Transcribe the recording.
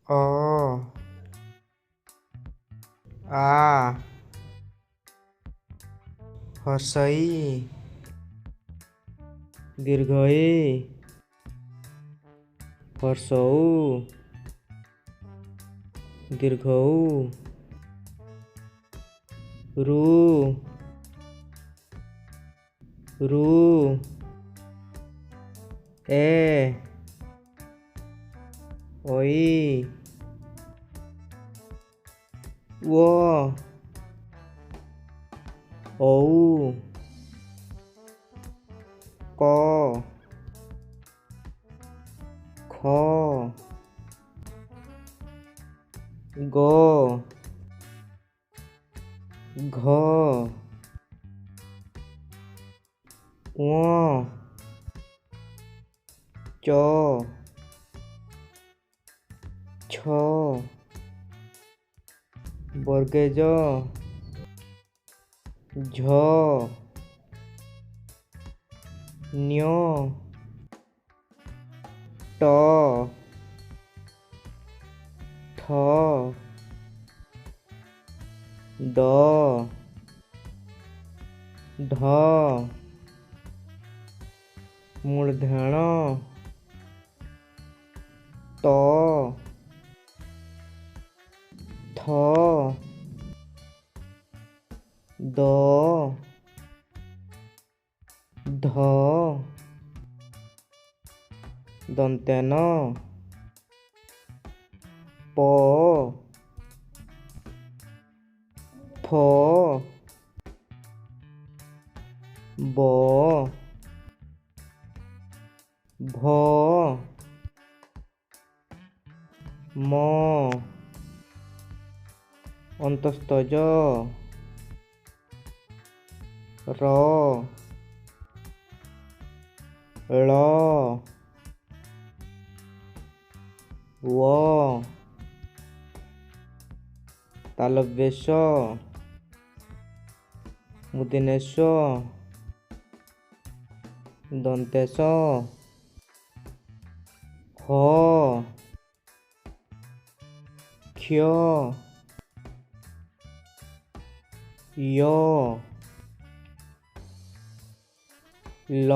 अ आ हसई दीर्घई हर्षौ दीर्घौ रू रू ए ओई वो औ क ख ग घ ङ च छ वर्गेज झ न्य ट ठ ड ढ मूर्धण त थ द ध दंतेन प फ ब भ म अंतस्तज र ळ व तालव्यश मुदिनेश दंतेश ह क्ष य ल